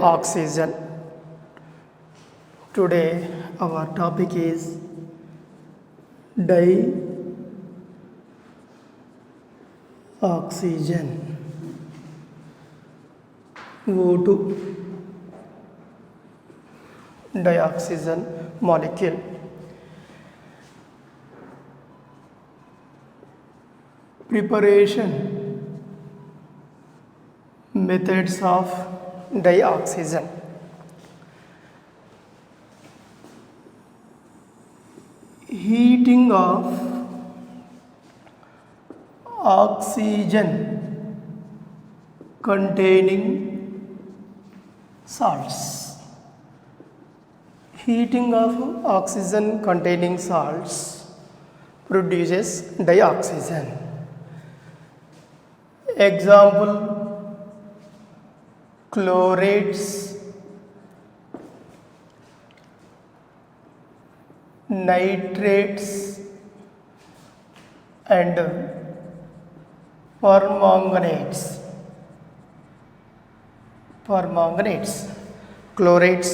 dioxygen. Today our topic is dioxygen. O2 dioxygen molecule. Preparation methods of dioxygen. Heating of oxygen containing salts. Heating of oxygen containing salts produces dioxygen. Example: chlorates, nitrates and permanganates. Chlorates,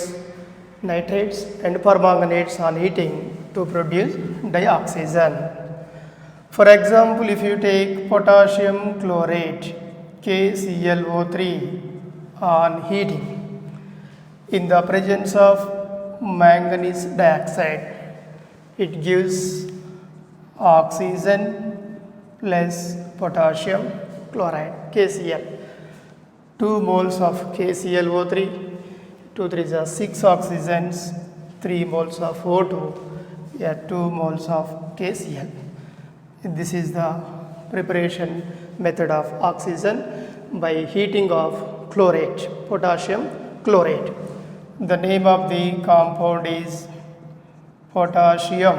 nitrates and permanganates on heating to produce dioxygen. For example, if you take potassium chlorate KClO3 on heating in the presence of manganese dioxide, it gives oxygen plus potassium chloride KCl. 2 moles of KClO3, 2 3s are 6 oxygens, 3 moles of O2, 2 moles of KCl. This is the preparation method of oxygen by heating of chlorate, potassium chlorate. The name of the compound is potassium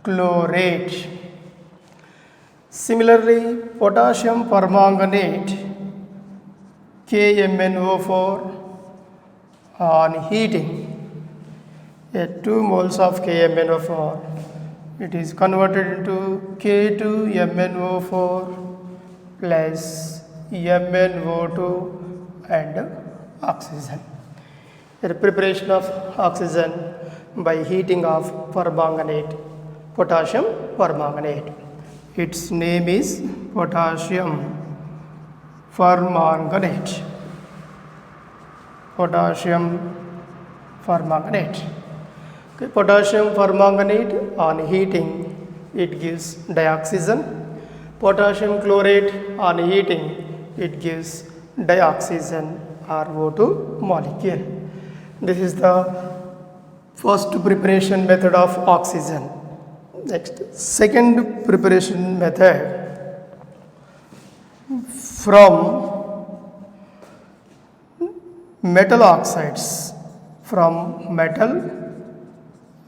chlorate. Similarly, potassium permanganate KMnO4 on heating, 2 moles of KMnO4, it is converted into K2MnO4 plus MnO2 and oxygen. The preparation of oxygen by heating of permanganate, potassium permanganate. Its name is potassium permanganate. Potassium permanganate. Okay, potassium permanganate on heating, it gives dioxygen. Potassium chlorate on heating, it gives dioxygen or O2 molecule. This is the first preparation method of oxygen. Next, second preparation method from metal oxides. From metal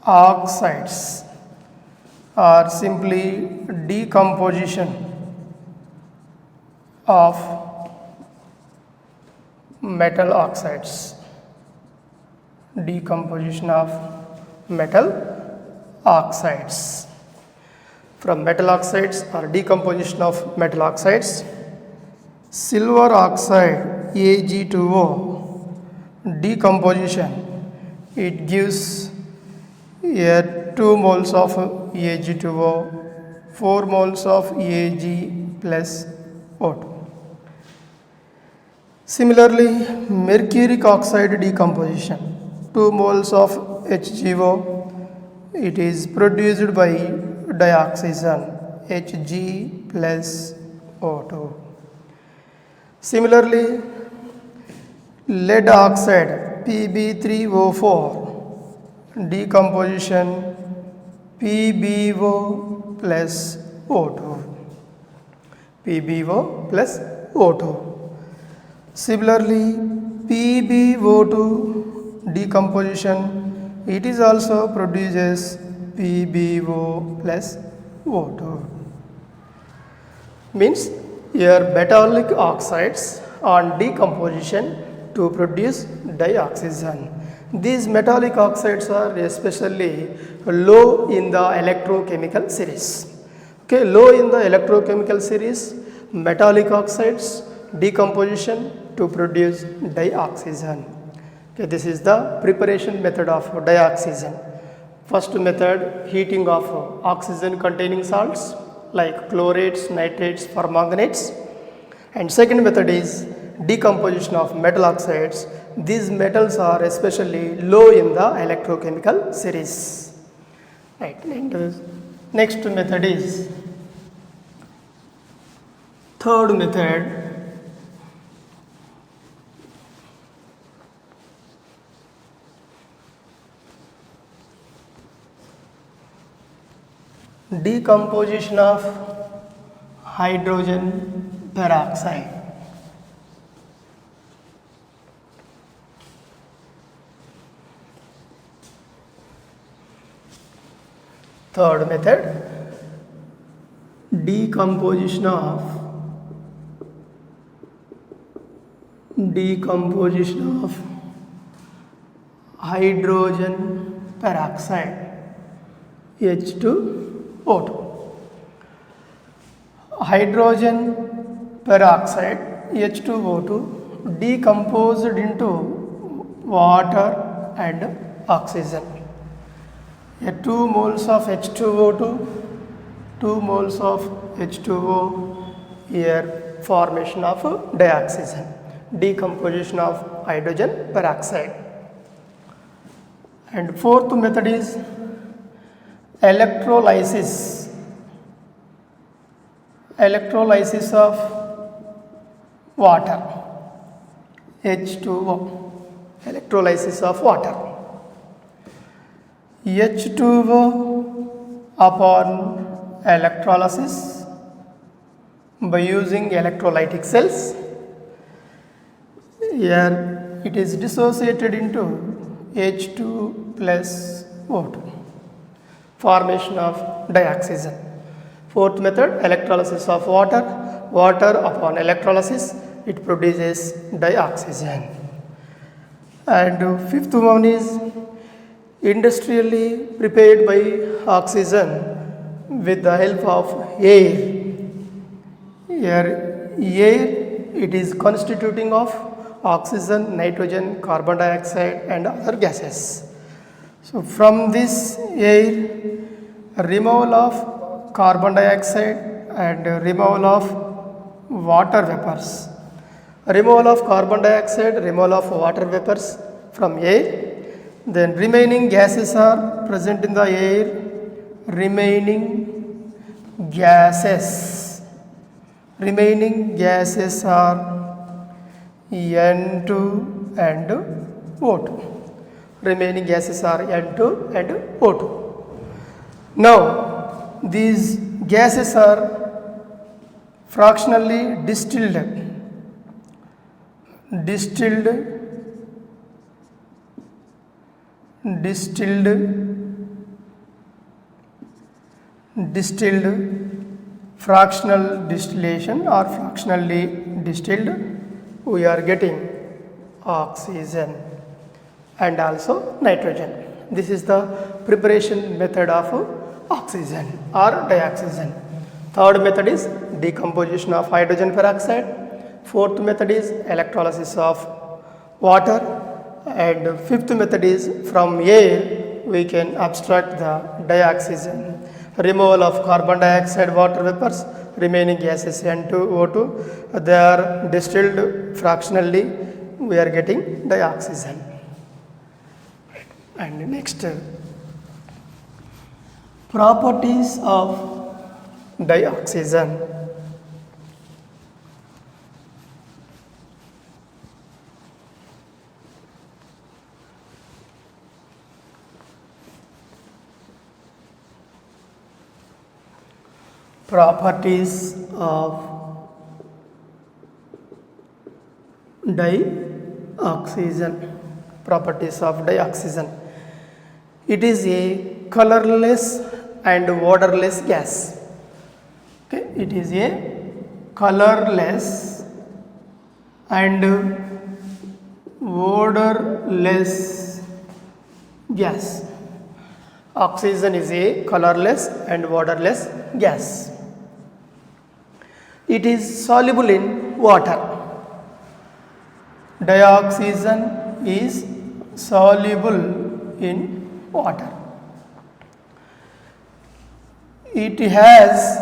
oxides are simply decomposition of metal oxides. Decomposition of metal oxides. From metal oxides or decomposition of metal oxides, silver oxide Ag2O decomposition, it gives 2 moles of Ag2O, 4 moles of Ag plus O2. Similarly, mercuric oxide decomposition, 2 moles of HgO, it is produced by dioxygen Hg plus O2. Similarly, lead oxide Pb3O4 decomposition PbO plus O2. PbO plus O2. Similarly, PbO2 decomposition, it is also produces PbO plus O2. Means here metallic oxides on decomposition to produce dioxygen. These metallic oxides are especially low in the electrochemical series. Low in the electrochemical series, metallic oxides decomposition to produce dioxygen. Okay, this is the preparation method of dioxygen. First method, heating of oxygen containing salts like chlorates, nitrates, permanganates. And second method is decomposition of metal oxides. These metals are especially low in the electrochemical series. Right. And next method is third method, decomposition of hydrogen peroxide. Third method, decomposition of hydrogen peroxide, H2O2. Hydrogen peroxide, H2O2, decomposed into water and oxygen. 2 moles of H2O2, 2 moles of H2O, here formation of dioxygen, decomposition of hydrogen peroxide. And fourth method is electrolysis of water, H2O, electrolysis of water. H2O upon electrolysis by using electrolytic cells, here it is dissociated into H2 plus O2, formation of dioxygen. Fourth method, electrolysis of water upon electrolysis, it produces dioxygen. And fifth one is industrially prepared by oxygen with the help of air. Here air, it is constituting of oxygen, nitrogen, carbon dioxide and other gases. So from this air, removal of carbon dioxide and removal of water vapors. Removal of carbon dioxide, removal of water vapors from air. Then remaining gases are present in the air. Remaining gases are N2 and O2. Remaining gases are N2 and O2. Now, these gases are fractionally distilled fractional distillation or fractionally distilled, we are getting oxygen and also nitrogen. This is the preparation method of oxygen or dioxygen. Third method is decomposition of hydrogen peroxide. Fourth method is electrolysis of water. And fifth method is from air we can abstract the dioxygen. Removal of carbon dioxide, water vapors, remaining gases N2, O2, they are distilled fractionally, we are getting dioxygen. And next, properties of dioxygen. Properties of dioxygen. Properties of dioxygen. It is a colorless and odorless gas. Okay, it is a colorless and odorless gas. Oxygen is a colorless and odorless gas. It is soluble in water. dioxygen is soluble in water. It has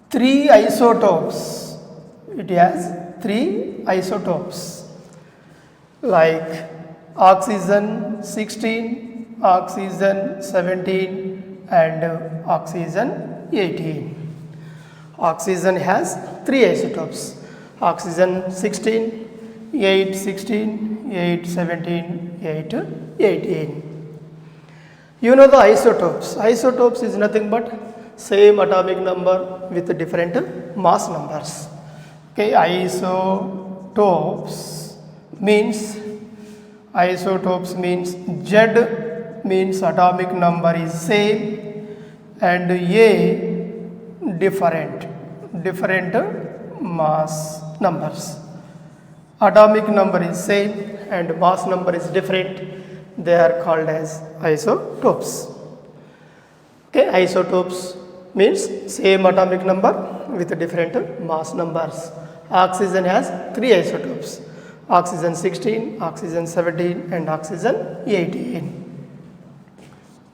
three isotopes. It has three isotopes like oxygen 16, oxygen 17 and oxygen 18. Oxygen has three isotopes: oxygen 16, 8 16, 8 17, 8 18. You know the isotopes. Isotopes is nothing but same atomic number with different mass numbers. Okay, isotopes means Z means atomic number is same and A different mass numbers. Atomic number is same and mass number is different. They are called as isotopes. Okay, isotopes means same atomic number with different mass numbers. Oxygen has three isotopes: oxygen 16, oxygen 17 and oxygen 18.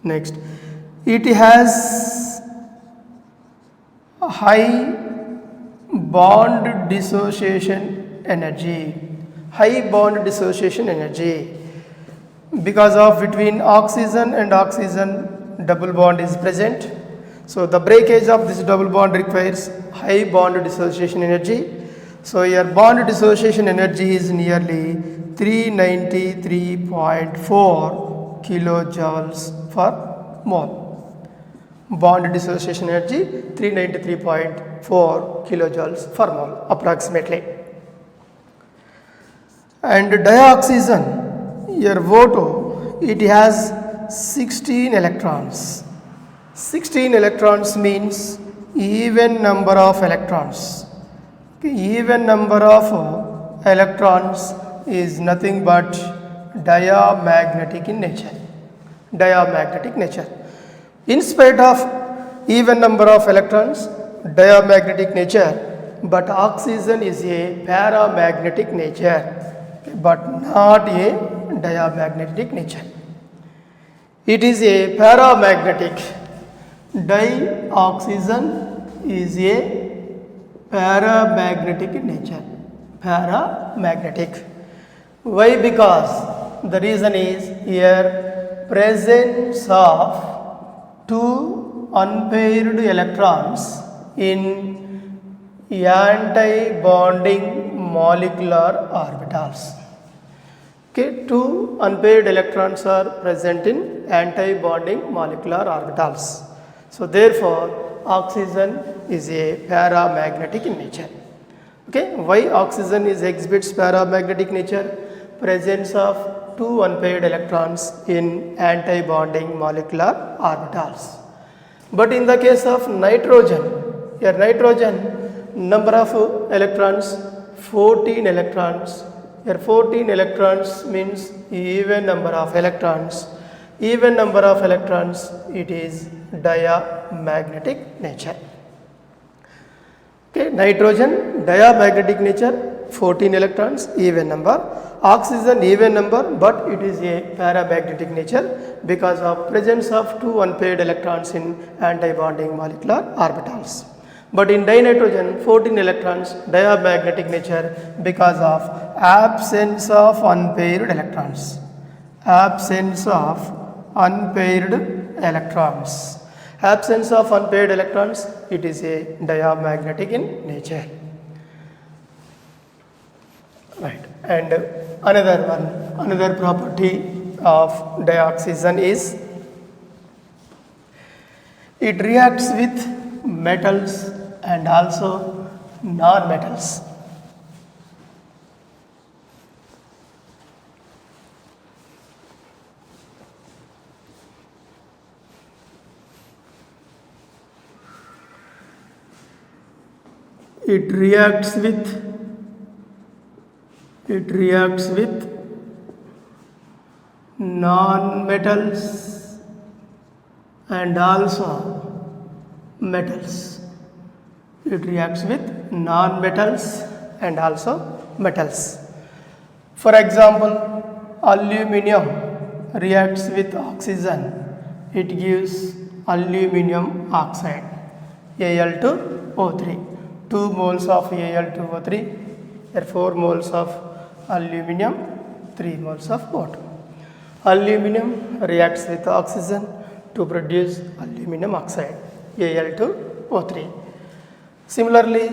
Next, it has high bond dissociation energy. High bond dissociation energy because of between oxygen and oxygen double bond is present. So the breakage of this double bond requires high bond dissociation energy. So your bond dissociation energy is nearly 393.4 kilojoules per mole. Bond dissociation energy 393.4 kilojoules per mole approximately. And dioxygen, your O2, it has 16 electrons. 16 electrons means even number of electrons. Even number of electrons is nothing but diamagnetic in nature. Diamagnetic nature. In spite of even number of electrons, diamagnetic nature, but oxygen is a paramagnetic nature, but not a diamagnetic nature. It is a paramagnetic. Dioxygen is a paramagnetic in nature. Paramagnetic. Why? Because the reason is here presence of two unpaired electrons in anti-bonding molecular orbitals. Okay, two unpaired electrons are present in anti-bonding molecular orbitals. So therefore, oxygen is a paramagnetic in nature. Okay, why oxygen exhibits paramagnetic nature? Presence of two unpaired electrons in anti-bonding molecular orbitals. But in the case of nitrogen, here nitrogen number of electrons 14 electrons. Here 14 electrons means even number of electrons. Even number of electrons, it is diamagnetic nature. Okay, nitrogen diamagnetic nature, 14 electrons, even number. Oxygen even number, but it is a paramagnetic nature because of presence of two unpaired electrons in anti-bonding molecular orbitals. But in dinitrogen, 14 electrons, diamagnetic nature because of absence of unpaired electrons. Absence of unpaired electrons. Absence of unpaired electrons, it is a diamagnetic in nature. Right. And another property of dioxygen is it reacts with metals and also non-metals. It reacts with non-metals and also metals. It reacts with non-metals and also metals. For example, aluminum reacts with oxygen, it gives aluminum oxide, Al2O3. 2 moles of Al2O3, there 4 moles of aluminum, 3 moles of water. Aluminum reacts with oxygen to produce aluminum oxide, Al2O3. Similarly,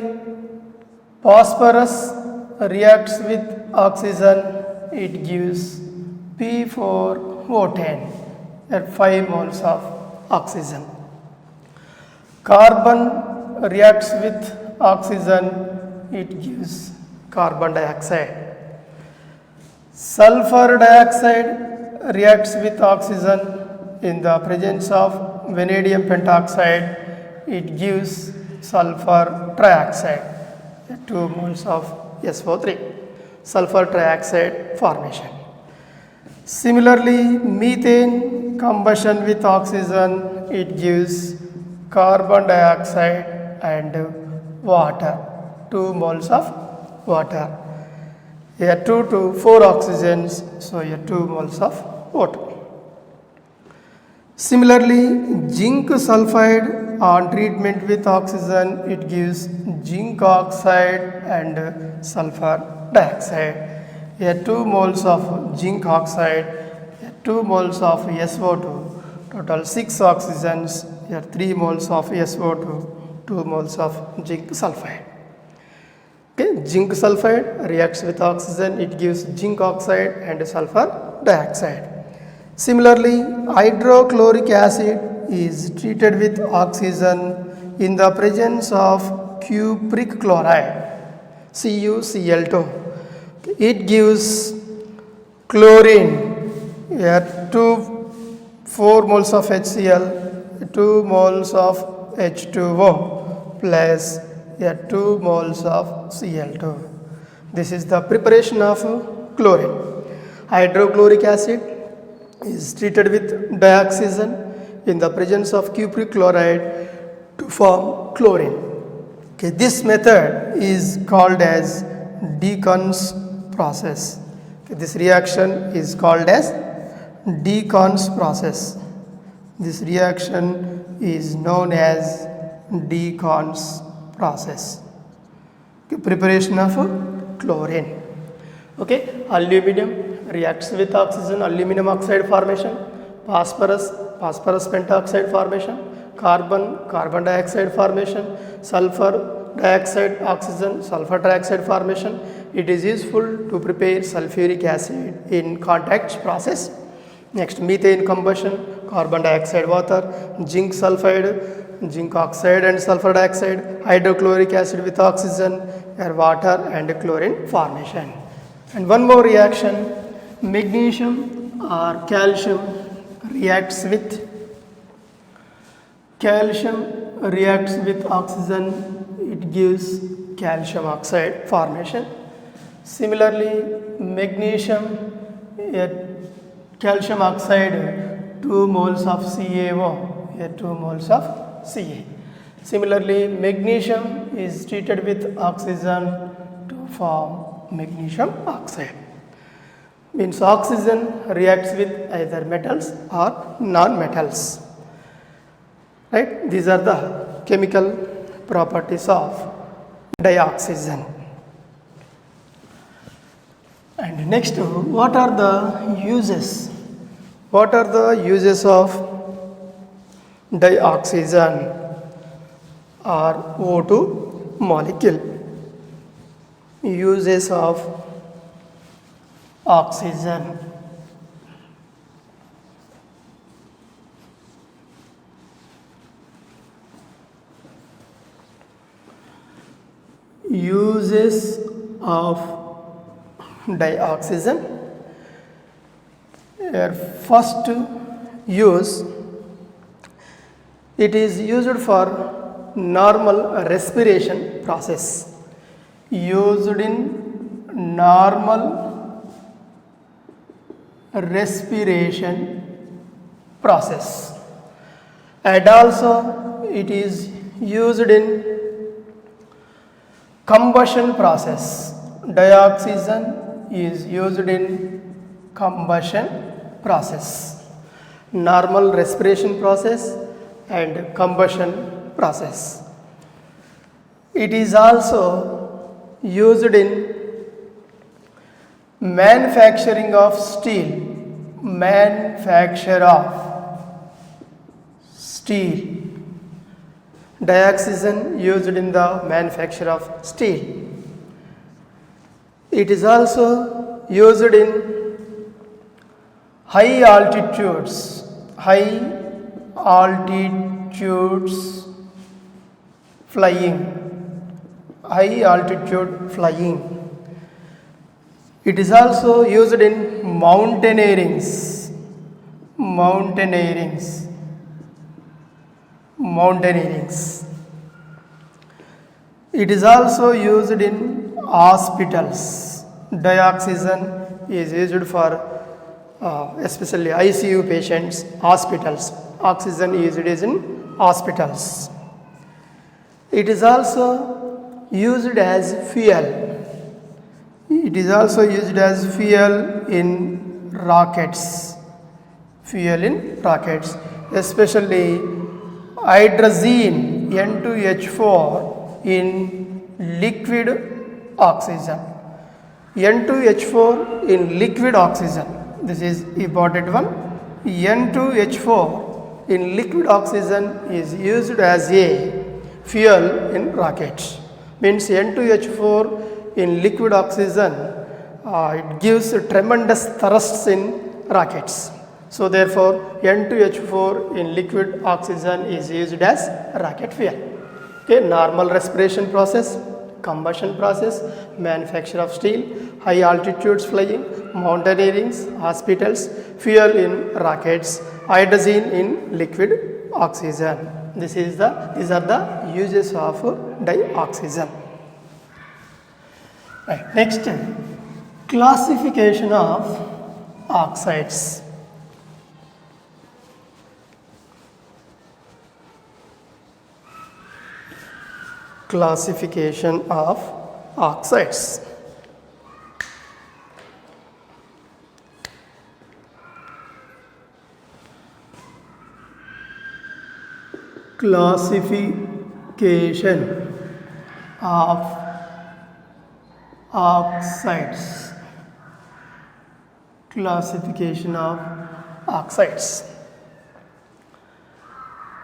phosphorus reacts with oxygen, it gives P4O10, at 5 moles of oxygen. Carbon reacts with oxygen, it gives carbon dioxide. Sulfur dioxide reacts with oxygen in the presence of vanadium pentoxide, it gives sulfur trioxide, 2 moles of SO3, sulfur trioxide formation. Similarly, methane combustion with oxygen, it gives carbon dioxide and water, 2 moles of water. Here 2 to 4 oxygens, so here 2 moles of water. Similarly, zinc sulfide on treatment with oxygen, it gives zinc oxide and sulfur dioxide. Here 2 moles of zinc oxide, here 2 moles of SO2, total 6 oxygens, here 3 moles of SO2, 2 moles of zinc sulfide. Okay, zinc sulfide reacts with oxygen, it gives zinc oxide and sulfur dioxide. Similarly, hydrochloric acid is treated with oxygen in the presence of cupric chloride, CuCl2. It gives chlorine, here 4 moles of HCl, 2 moles of H2O plus here 2 moles of Cl2. This is the preparation of chlorine. Hydrochloric acid is treated with dioxygen in the presence of cupric chloride to form chlorine. Okay, this method is called as Deacon's process. Okay, this reaction is called as Deacon's process. This reaction is known as Deacon's process. Okay, preparation of chlorine. Okay, aluminum reacts with oxygen, aluminum oxide formation, phosphorus pentoxide formation, carbon dioxide formation, sulfur dioxide oxygen, sulfur trioxide formation. It is useful to prepare sulfuric acid in contact process. Next, methane combustion, carbon dioxide water, zinc sulfide, zinc oxide and sulfur dioxide, hydrochloric acid with oxygen, air water and chlorine formation. And one more reaction, magnesium or calcium reacts with oxygen, it gives calcium oxide formation. Similarly, magnesium, calcium oxide, 2 moles of CaO, here 2 moles of Ca. Similarly, magnesium is treated with oxygen to form magnesium oxide. Means oxygen reacts with either metals or non-metals. Right? These are the chemical properties of dioxygen. And next, what are the uses? What are the uses of dioxygen or O2 molecule? Uses of oxygen. Uses of dioxygen. First use, it is used for normal respiration process. Used in normal respiration process, and also it is used in combustion process. Dioxygen is used in combustion process, normal respiration process and combustion process. It is also used in manufacturing of steel, manufacture of steel. Dioxygen used in the manufacture of steel. It is also used in high altitudes flying, high altitude flying. It is also used in mountaineerings. It is also used in hospitals. Dioxygen is used for especially ICU patients, hospitals. Oxygen is used in hospitals. It is also used as fuel. It is also used as fuel in rockets. Especially hydrazine N2H4 in liquid oxygen. N2H4 in liquid oxygen. This is important one. N2H4 in liquid oxygen is used as a fuel in rockets. Means N2H4 in liquid oxygen, it gives tremendous thrusts in rockets. So therefore, N2H4 in liquid oxygen is used as rocket fuel. Okay, normal respiration process, combustion process, manufacture of steel, high altitudes flying, mountaineerings, hospitals, fuel in rockets, hydrazine in liquid oxygen. These are the uses of dioxygen. Right. Next, classification of oxides. Classification of oxides. Classification of oxides. Classification of oxides.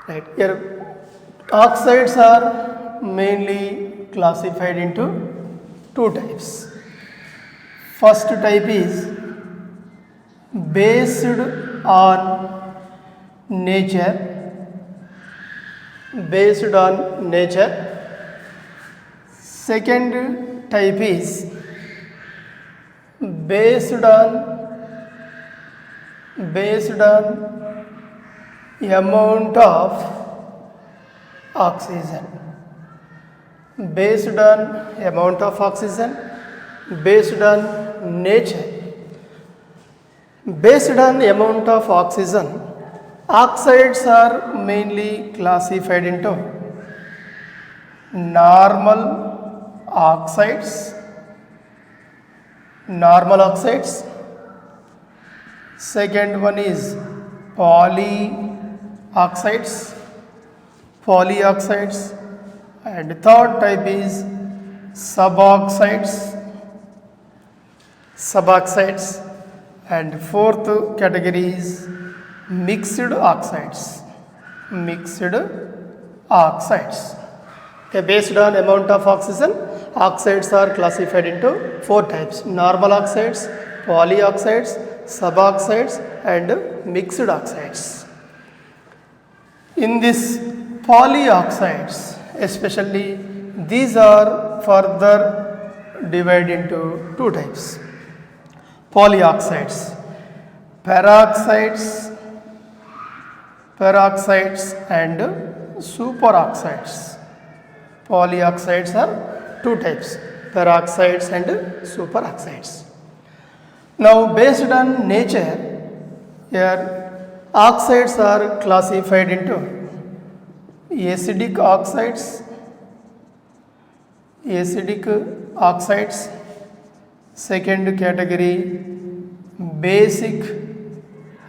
Right. Here, oxides are mainly classified into two types. First type is based on nature. Second type is based on amount of oxygen. Based on amount of oxygen, based on nature. Based on amount of oxygen, oxides are mainly classified into normal oxides. Second one is polyoxides. And third type is suboxides. And fourth category is mixed oxides. Okay, based on amount of oxygen, oxides are classified into four types: normal oxides, polyoxides, suboxides and mixed oxides. In this polyoxides, especially, these are further divided into two types: polyoxides, peroxides and superoxides. Polyoxides are two types: peroxides and superoxides. Now, based on nature, here oxides are classified into acidic oxides, Second category, basic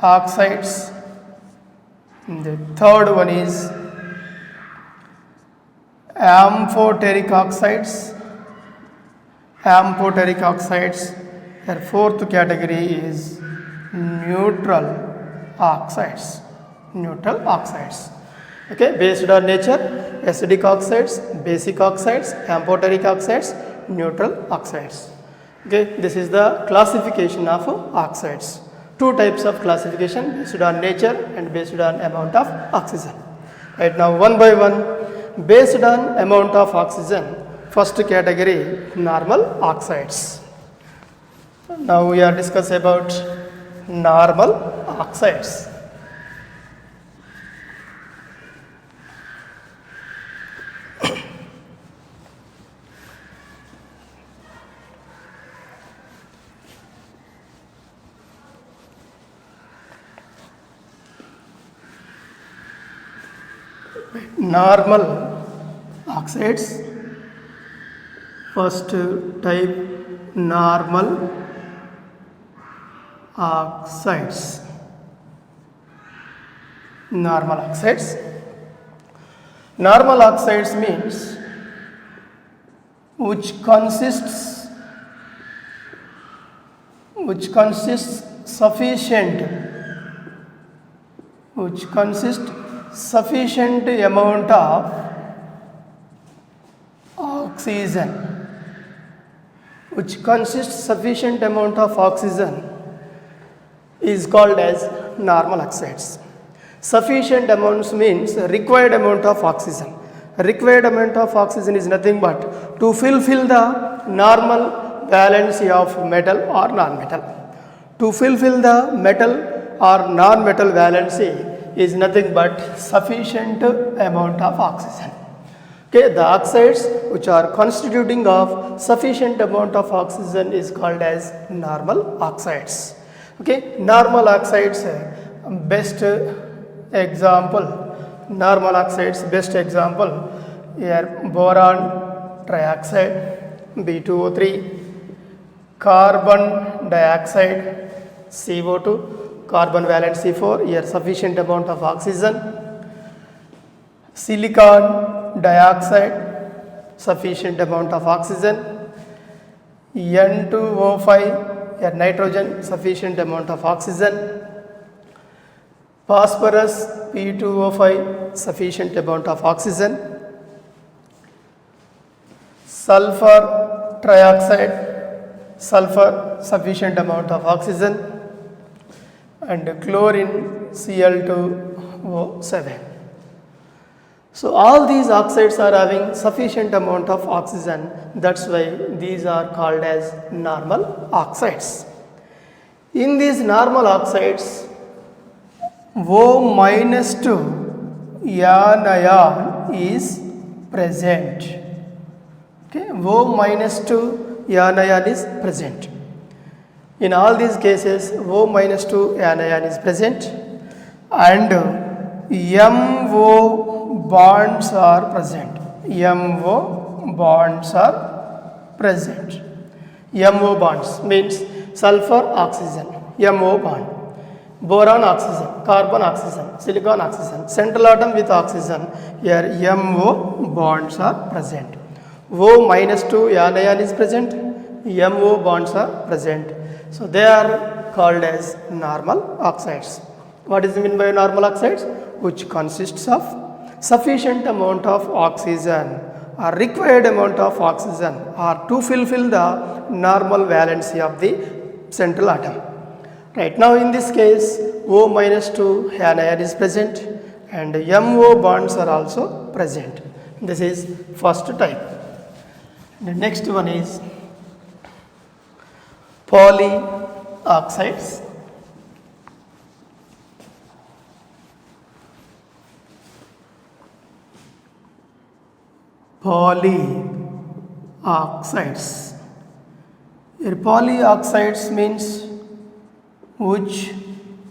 oxides. The third one is amphoteric oxides. Amphoteric oxides. The fourth category is neutral oxides. Neutral oxides. Okay, based on nature, acidic oxides, basic oxides, amphoteric oxides, neutral oxides. Okay, this is the classification of oxides. Two types of classification, based on nature and based on amount of oxygen. Right now, one by one, based on amount of oxygen, first category, normal oxides. Now we are discussing about normal oxides. Normal oxides, first type, normal oxides. Normal oxides. Normal oxides means which consists sufficient amount of oxygen, is called as normal oxides. Sufficient amounts means required amount of oxygen. Required amount of oxygen is nothing but to fulfill the normal valency of metal or non-metal. To fulfill the metal or non-metal valency is nothing but sufficient amount of oxygen. Okay, the oxides which are constituting of sufficient amount of oxygen is called as normal oxides. Okay, normal oxides best example. Normal oxides best example here, boron trioxide B2O3, carbon dioxide CO2, carbon valency 4, here sufficient amount of oxygen, silicon dioxide, sufficient amount of oxygen, N2O5, here nitrogen, sufficient amount of oxygen, phosphorus P2O5, sufficient amount of oxygen, sulfur trioxide, sulfur, sufficient amount of oxygen, and chlorine Cl2O7. So all these oxides are having sufficient amount of oxygen, that's why these are called as normal oxides. In these normal oxides, O minus 2 anion is present. Okay, O minus 2 anion is present. In all these cases, O minus 2 anion is present and MO bonds are present. MO bonds are present. MO bonds means sulfur oxygen, MO bond, boron oxygen, carbon oxygen, silicon oxygen, central atom with oxygen, here MO bonds are present. O minus 2 anion is present, MO bonds are present. So they are called as normal oxides. What is meant by normal oxides? Which consists of sufficient amount of oxygen or required amount of oxygen or to fulfill the normal valency of the central atom. Right now in this case, O minus 2 anion is present and MO bonds are also present. This is first type. The next one is polyoxides. Polyoxides. Here polyoxides means which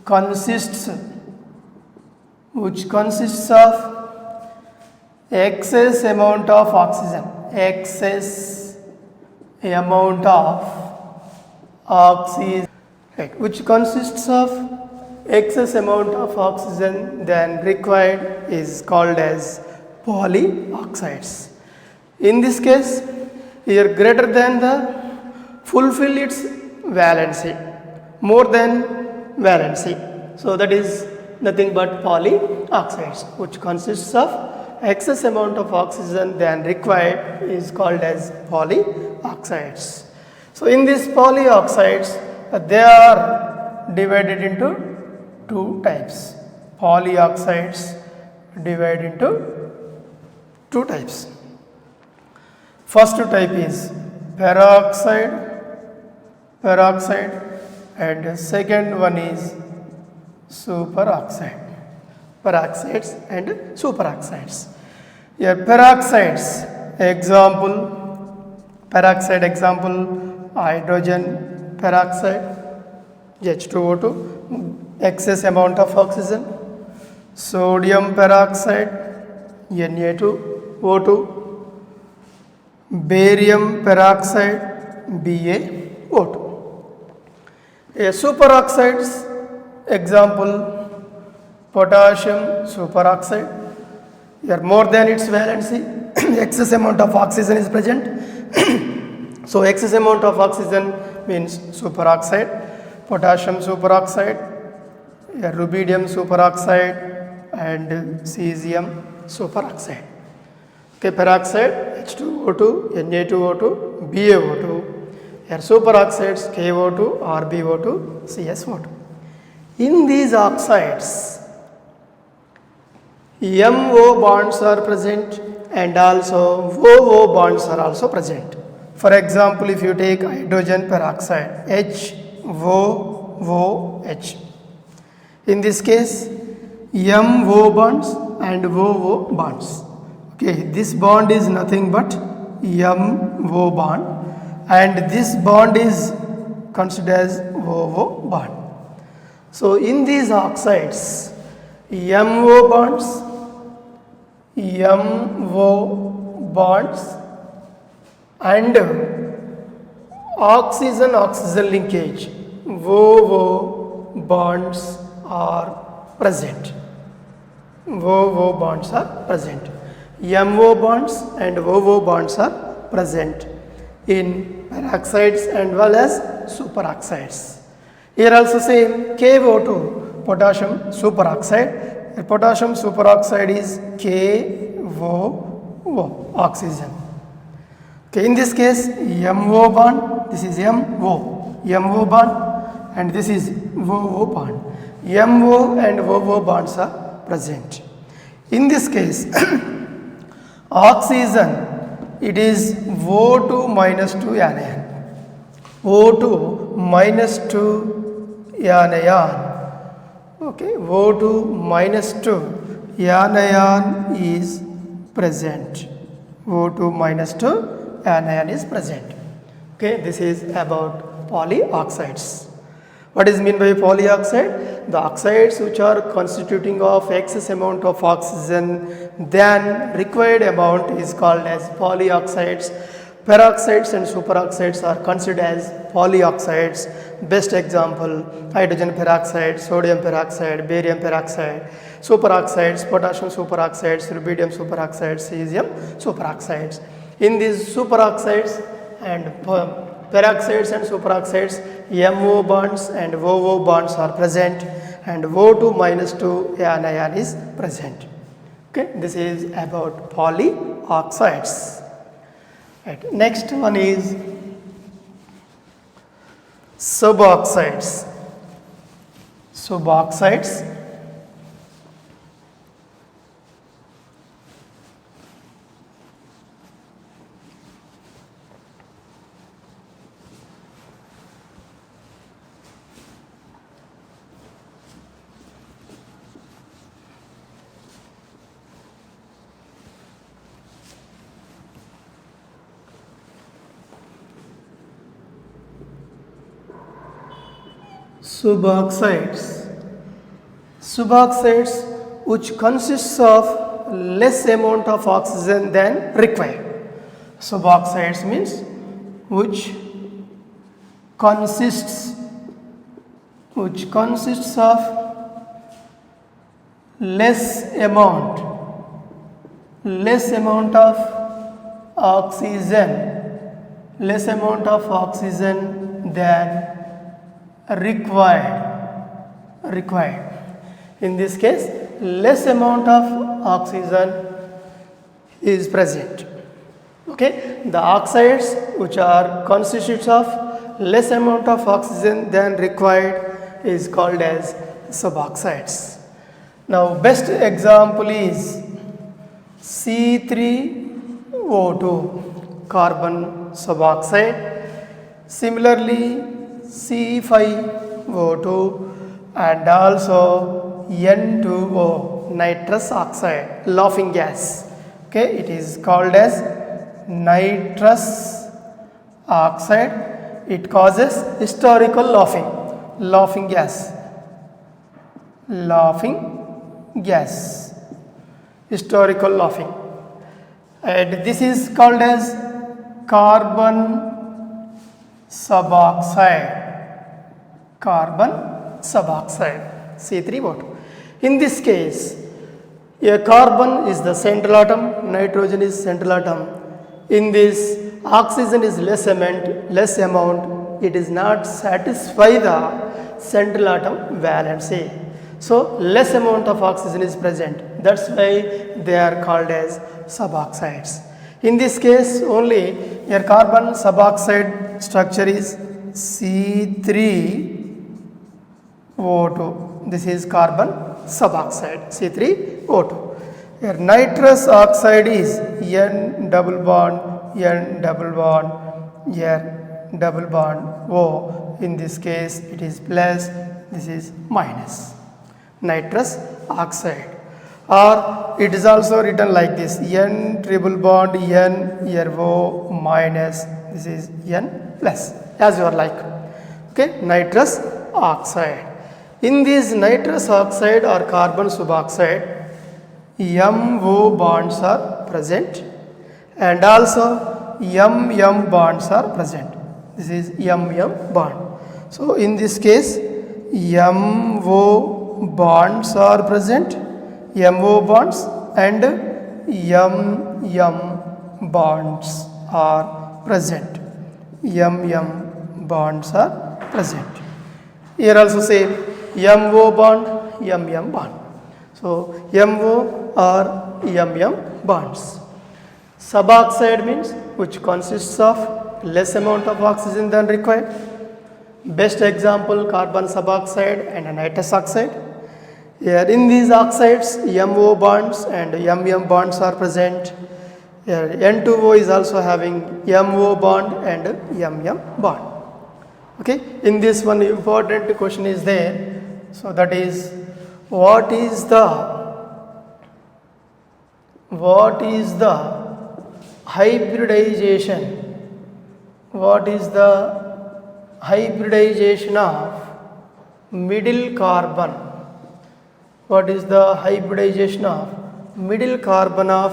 consists of excess amount of oxygen, excess amount of oxygen, right, which consists of excess amount of oxygen than required is called as polyoxides. In this case, here greater than the fulfill its valency, more than valency. So that is nothing but polyoxides, which consists of excess amount of oxygen than required is called as polyoxides. So in these polyoxides, they are divided into two types. Polyoxides divided into two types. First type is peroxide, and second one is superoxide. Peroxides and superoxides. Here peroxides example hydrogen peroxide, H2O2, excess amount of oxygen. Sodium peroxide, Na2O2. Barium peroxide, BaO2. A superoxides example potassium superoxide. Here more than its valency, excess amount of oxygen is present. So excess amount of oxygen means superoxide. Potassium superoxide, rubidium superoxide, and cesium superoxide. Okay, peroxide H2O2, Na2O2, BaO2. Here superoxides KO2, RbO2, CSO2. In these oxides, MO bonds are present and also OO bonds are also present. For example, if you take hydrogen peroxide, HOOH. In this case, MO bonds and OO bonds. Okay, this bond is nothing but MO bond, and this bond is considered as OO bond. So in these oxides, MO bonds and oxygen linkage, OO bonds are present. OO bonds are present. MO bonds and OO bonds are present in peroxides and well as superoxides. Here also same KO2, potassium superoxide. Potassium superoxide is KOO, oxygen. Okay, in this case, MO bond, this is MO bond, and this is OO bond. MO and OO bonds are present. In this case, oxygen, it is O2 minus 2 anion. O2 minus 2 anion. Okay, O2 minus 2 anion is present. O2 minus 2 anion is present. Okay, this is about polyoxides. What is meant by polyoxide? The oxides which are constituting of excess amount of oxygen than required amount is called as polyoxides. Peroxides and superoxides are considered as polyoxides. Best example, hydrogen peroxide, sodium peroxide, barium peroxide, superoxides, potassium superoxides, rubidium superoxides, cesium superoxides. In these superoxides and peroxides and superoxides, MO bonds and OO bonds are present, and O2 minus 2 anion is present. Okay, this is about polyoxides. Right. Next one is suboxides. Suboxides. Suboxides which consists of less amount of oxygen than required. Suboxides means which consists of less amount of oxygen than required. In this case, less amount of oxygen is present. Okay, the oxides which are constitutes of less amount of oxygen than required is called as suboxides. Now, best example is C3O2, carbon suboxide. Similarly, C5O2 and also N2O, nitrous oxide, laughing gas. Okay, it is called as nitrous oxide. It causes historical laughing gas, historical laughing, and this is called as carbon suboxide, C3O2. In this case, a carbon is the central atom, nitrogen is central atom. In this, oxygen is less amount, it is not satisfy the central atom valency. So, less amount of oxygen is present. That's why they are called as suboxides. In this case, only a carbon suboxide structure is C3O2. This is carbon suboxide, C3O2. Here nitrous oxide is N double bond, here double bond O. In this case, it is plus, this is minus. Nitrous oxide. Or it is also written like this, N triple bond, N, here O minus, this is N plus, as you are like. Okay, nitrous oxide. In this nitrous oxide or carbon suboxide, MO bonds are present and also MM bonds are present. This is MM bond. So, in this case, MO bonds are present, MO bonds and MM bonds are present. MM bonds are present. Here also same, MO bond, MM bond. So, MO or MM bonds. Suboxide means which consists of less amount of oxygen than required. Best example, carbon suboxide and nitrous oxide. Here in these oxides, MO bonds and MM bonds are present. Here N2O is also having MO bond and MM bond. Okay, in this one important question is there. So that is, what is the hybridization? What is the hybridization of middle carbon? What is the hybridization of middle carbon of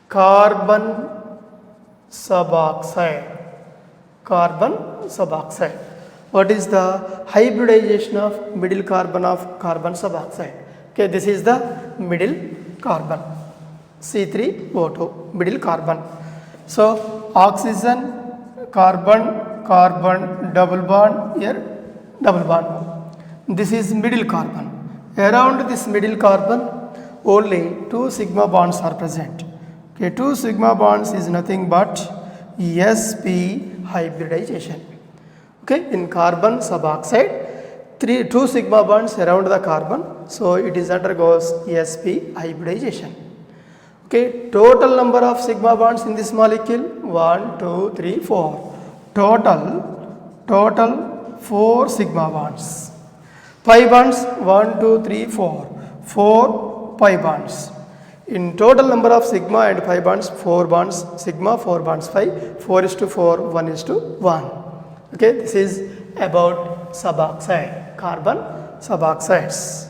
carbon suboxide? What is the hybridization of middle carbon of carbon suboxide? Okay, this is the middle carbon, C3O2, middle carbon. So, oxygen, carbon, double bond, here double bond. This is middle carbon. Around this middle carbon, only 2 sigma bonds are present. Okay, 2 sigma bonds is nothing but sp hybridization. Okay, in carbon suboxide, 2 sigma bonds around the carbon, so it is undergoes sp hybridization. Okay, total number of sigma bonds in this molecule 1, 2, 3, 4. Total 4 sigma bonds. Pi bonds 1, 2, 3, 4. 4 pi bonds. In total number of sigma and pi bonds, 4 bonds sigma, 4 bonds pi, 4:4, 1:1. Okay, this is about suboxide, carbon suboxides.